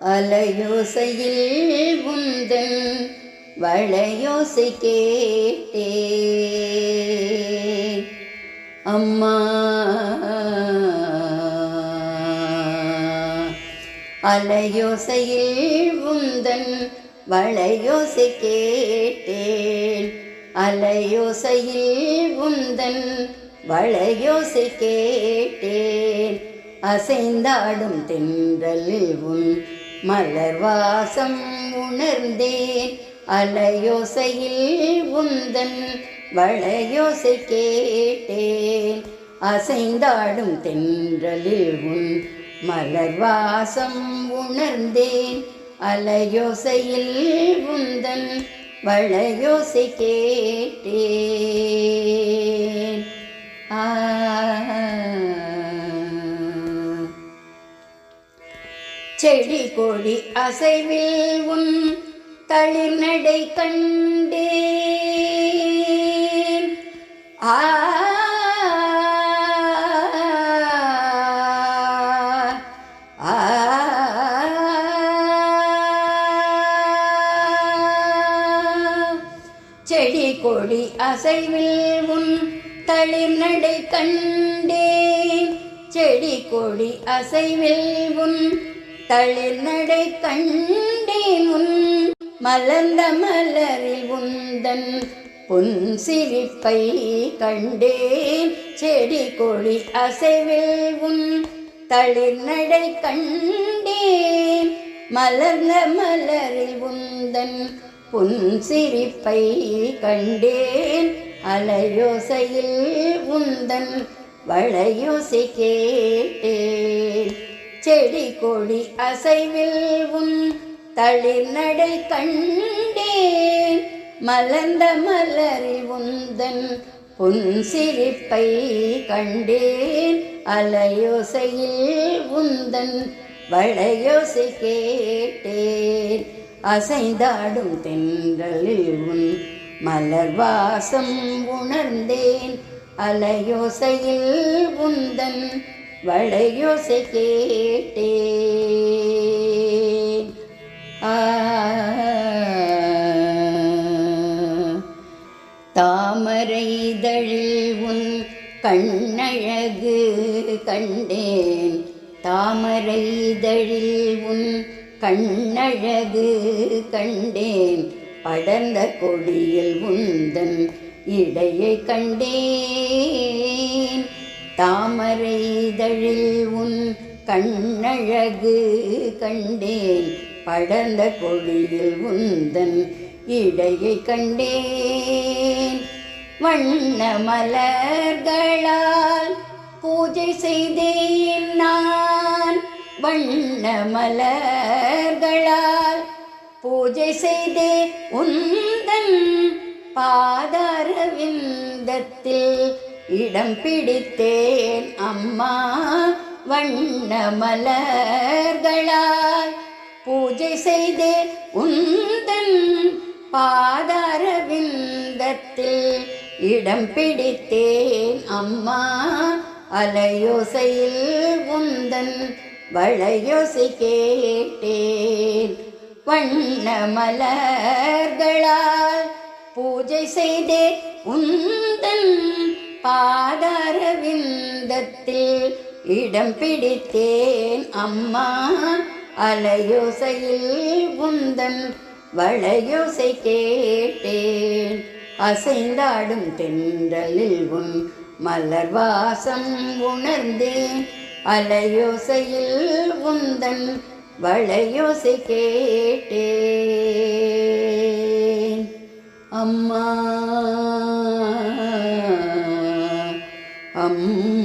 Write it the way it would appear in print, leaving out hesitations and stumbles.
அலையோசையில் உந்தன் வளையோசை கேட்டேன் அம்மா. அலையோசையில் உந்தன் வளையோசை கேட்டேன், அலையோசையில் உந்தன் வளையோசை கேட்டேன். அசைந்தாடும் தென்றலில் உன் மலர் வாசம் உணர்ந்தேன், அலையோசையில் உந்தன் வளையோசை கேட்டேன். அசைந்தாடும் தென்றலில் உன் மலர் வாசம் உணர்ந்தேன், அலையோசையில் உந்தன் வளையோசை கேட்டேன். செடி கொடி அசைவில் உன் தளிர் நடை கண்டேன். செடி கொடி அசைவில் உன் தளிர் நடை கண்டேன், செடி கொடி அசைவில் உன் தளிர் நடை கண்டேன். உன் மலர்ந்த மலரில் உந்தன் பொன் சிரிப்பை கண்டேன், செடி கொடி அசைவில் உன் தளிர் நடை கண்டேன். மலர்ந்த மலரில் உந்தன் பொன் சிரிப்பை கண்டேன், அலையோசையில் உந்தன் வளையோசை கேட்டேன். செடி கொடி அசைவில் உன் தளிர் நடை கண்டேன், மலர்ந்த மலரில் உந்தன் பொன் சிரிப்பை கண்டேன், அலையோசையில் உந்தன் வளையோசை கேட்டேன். அசைந்தாடும் தென்றலில் உன் மலர் வாசம் உணர்ந்தேன், அலையோசையில் உந்தன் வளையோசை கேட்டேன். தாமரை இதழில் உன் கண்ணழகு கண்டேன், தாமரை இதழில் உன் கண்ணழகு கண்டேன். படர்ந்த கொடியில் உந்தன் இடையை கண்டேன், தாமரை இதழில் உன் கண்ணழகு கண்டேன். படர்ந்த கொடியில் உந்தன் இடையை கண்டேன். வண்ண மலர்களால் பூஜை செய்தேன் நான், வண்ண மலர்களால் பூஜை செய்தே உந்தன் பாதாரவிந்தத்தில் இடம் பிடித்தேன் அம்மா. வண்ண மலர்களால் பூஜை செய்தே உந்தன் பாதாரவிந்தத்தில் இடம் பிடித்தேன் அம்மா. அலையோசையில் உந்தன் வளையோசை கேட்டேன், வண்ண மலர்களால் பூஜை செய்தே உந்தன் பாதாரவிந்தத்தில் இடம் பிடித்தேன் அம்மா. அலையோசையில் உந்தன் வளையோசை கேட்டேன். அசைந்தாடும் தென்றலில் உன் மலர் வாசம் உணர்ந்தேன், அலையோசையில் உந்தன் வளையோசை கேட்டேன் அம்மா. அம்மா.